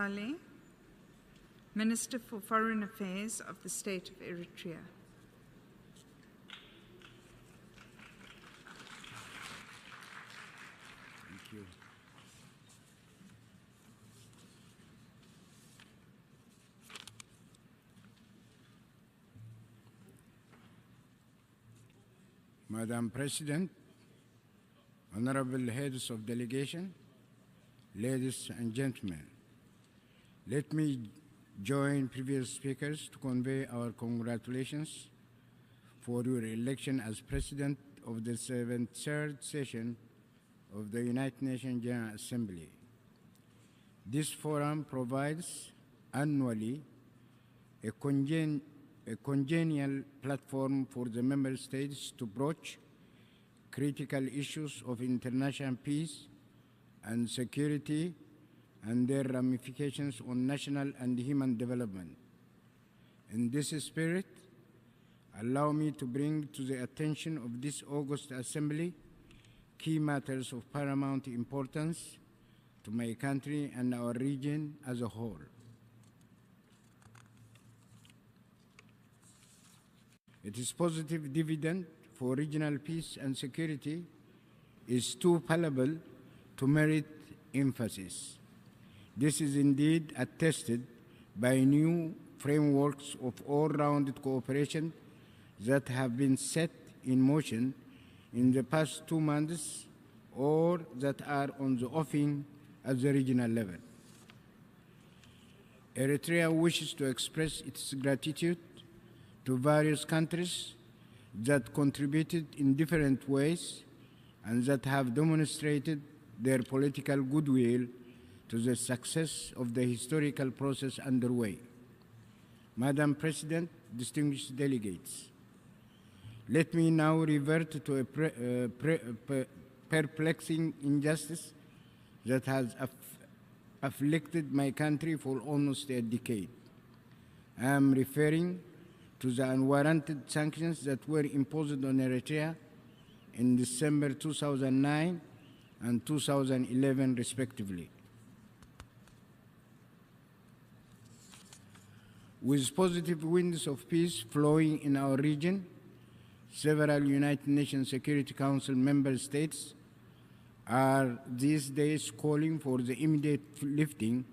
Saleh, Minister for Foreign Affairs of the State of Eritrea. Thank you. Madam President, honorable heads of delegation, ladies and gentlemen, let me join previous speakers to convey our congratulations for your election as President of the 73rd session of the United Nations General Assembly. This forum provides annually a congenial platform for the member states to broach critical issues of international peace and security and their ramifications on national and human development. In this spirit, allow me to bring to the attention of this August Assembly key matters of paramount importance to my country and our region as a whole. It is positive dividend for regional peace and security is too palpable to merit emphasis. This is indeed attested by new frameworks of all-rounded cooperation that have been set in motion in the past 2 months or that are on the offing at the regional level. Eritrea wishes to express its gratitude to various countries that contributed in different ways and that have demonstrated their political goodwill to the success of the historical process underway. Madam President, distinguished delegates, let me now revert to a perplexing injustice that has afflicted my country for almost a decade. I am referring to the unwarranted sanctions that were imposed on Eritrea in December 2009 and 2011, respectively. With positive winds of peace flowing in our region, several United Nations Security Council member states are these days calling for the immediate lifting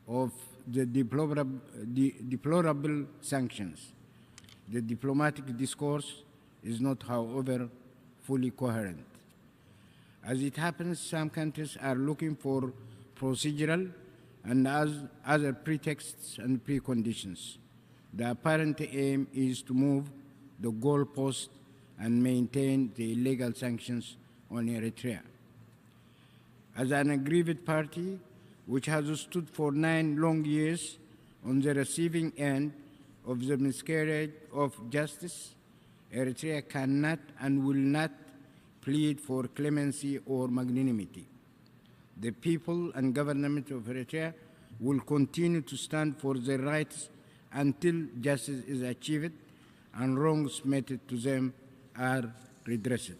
of the deplorable sanctions. The diplomatic discourse is not, however, fully coherent. As it happens, some countries are looking for procedural and other pretexts and preconditions. The apparent aim is to move the goalpost and maintain the illegal sanctions on Eritrea. As an aggrieved party, which has stood for 9 long years on the receiving end of the miscarriage of justice, Eritrea cannot and will not plead for clemency or magnanimity. The people and government of Eritrea will continue to stand for their rights until justice is achieved and wrongs meted to them are redressed.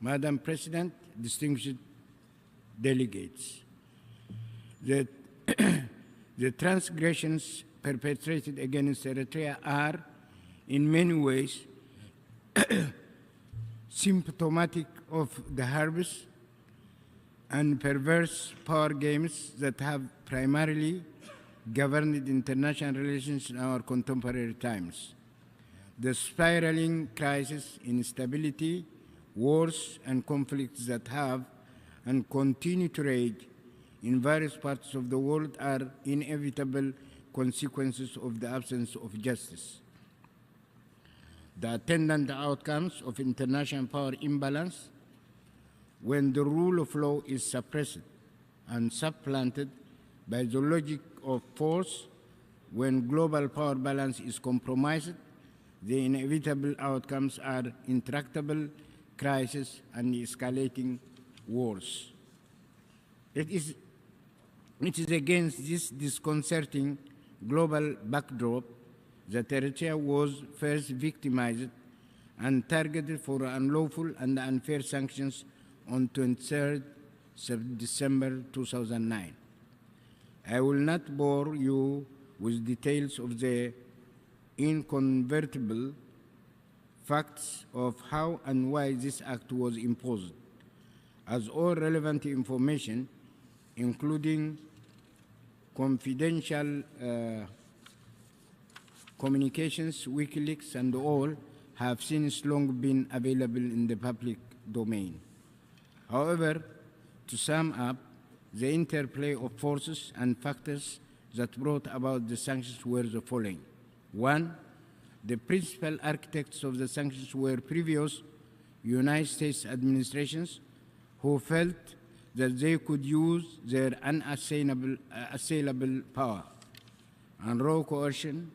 Madam President, distinguished delegates, the transgressions perpetrated against Eritrea are, in many ways, symptomatic of the harvest and perverse power games that have primarily governed international relations in our contemporary times. The spiraling crisis, instability, wars, and conflicts that have and continue to rage in various parts of the world are inevitable consequences of the absence of justice. The attendant outcomes of international power imbalance, when the rule of law is suppressed and supplanted by the logic of force, when global power balance is compromised, the inevitable outcomes are intractable crises and escalating wars. It is against this disconcerting global backdrop that Eritrea was first victimized and targeted for unlawful and unfair sanctions on 23rd December 2009. I will not bore you with details of the incontrovertible facts of how and why this act was imposed, as all relevant information, including confidential communications, WikiLeaks, and all, have since long been available in the public domain. However, to sum up, the interplay of forces and factors that brought about the sanctions were the following. One, the principal architects of the sanctions were previous United States administrations who felt that they could use their unassailable power and raw coercion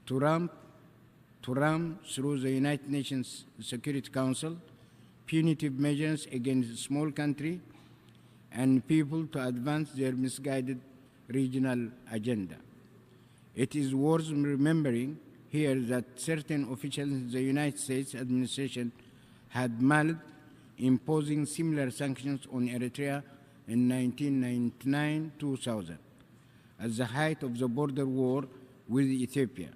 to ram through the United Nations Security Council punitive measures against a small country and people to advance their misguided regional agenda. It is worth remembering here that certain officials in the United States administration had mulled imposing similar sanctions on Eritrea in 1999-2000 at the height of the border war with Ethiopia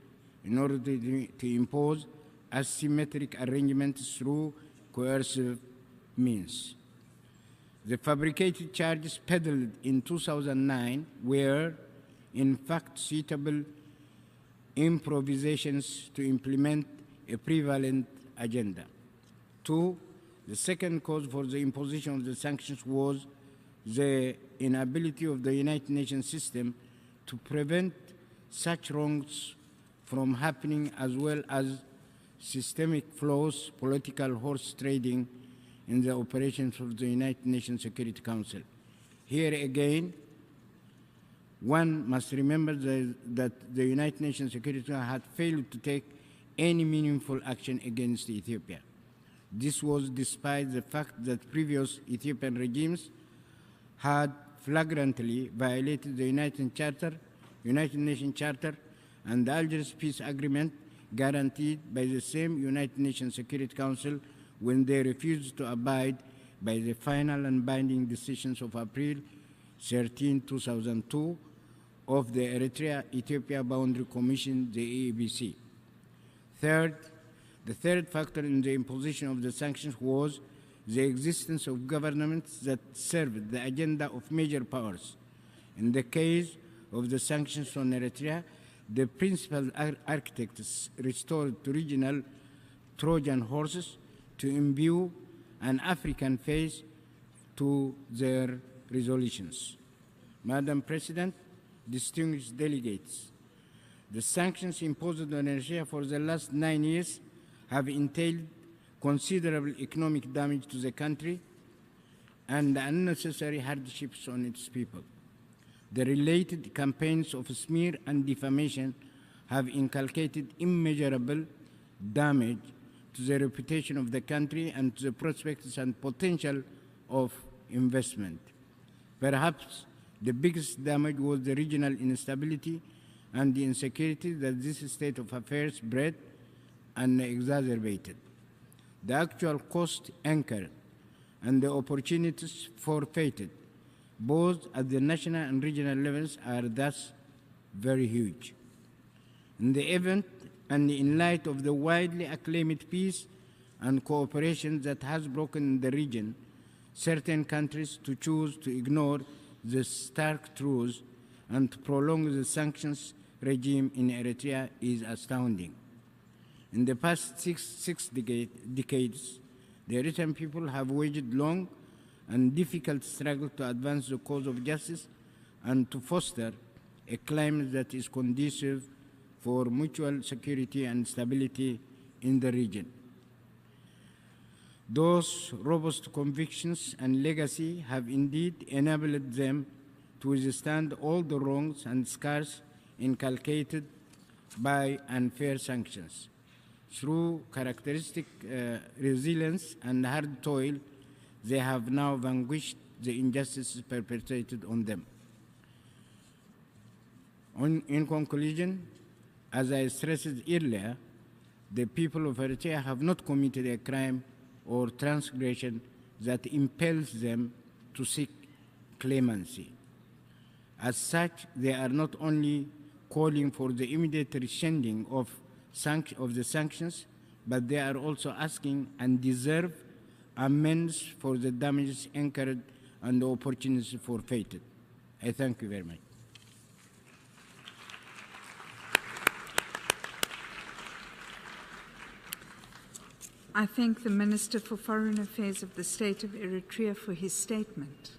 in order to impose asymmetric arrangements through coercive means. The fabricated charges peddled in 2009 were, in fact, suitable improvisations to implement a prevalent agenda. Two, the second cause for the imposition of the sanctions was the inability of the United Nations system to prevent such wrongs from happening, as well as systemic flaws, political horse trading in the operations of the United Nations Security Council. Here again, one must remember that the United Nations Security Council had failed to take any meaningful action against Ethiopia. This was despite the fact that previous Ethiopian regimes had flagrantly violated the United Nations Charter and the Algiers Peace Agreement guaranteed by the same United Nations Security Council when they refused to abide by the final and binding decisions of April 13, 2002 of the Eritrea-Ethiopia Boundary Commission, the EEBC. Third, the third factor in the imposition of the sanctions was the existence of governments that served the agenda of major powers. In the case of the sanctions on Eritrea, the principal architects restored to regional Trojan horses to imbue an African face to their resolutions. Madam President, distinguished delegates, the sanctions imposed on Eritrea for the last 9 years have entailed considerable economic damage to the country and unnecessary hardships on its people. The related campaigns of smear and defamation have inculcated immeasurable damage to the reputation of the country and to the prospects and potential of investment. Perhaps the biggest damage was the regional instability and the insecurity that this state of affairs bred and exacerbated. The actual cost incurred and the opportunities forfeited, both at the national and regional levels, are thus very huge. In the event and in light of the widely acclaimed peace and cooperation that has broken in the region, certain countries to choose to ignore the stark truth and to prolong the sanctions regime in Eritrea is astounding. In the past six decades, the Eritrean people have waged long and difficult struggle to advance the cause of justice and to foster a climate that is conducive for mutual security and stability in the region. Those robust convictions and legacy have indeed enabled them to withstand all the wrongs and scars inculcated by unfair sanctions. Through characteristic resilience and hard toil, they have now vanquished the injustices perpetrated on them. In conclusion, as I stressed earlier, the people of Eritrea have not committed a crime or transgression that impels them to seek clemency. As such, they are not only calling for the immediate rescinding of the sanctions, but they are also asking and deserve amends for the damages incurred and the opportunities forfeited. I thank you very much. I thank the Minister for Foreign Affairs of the State of Eritrea for his statement.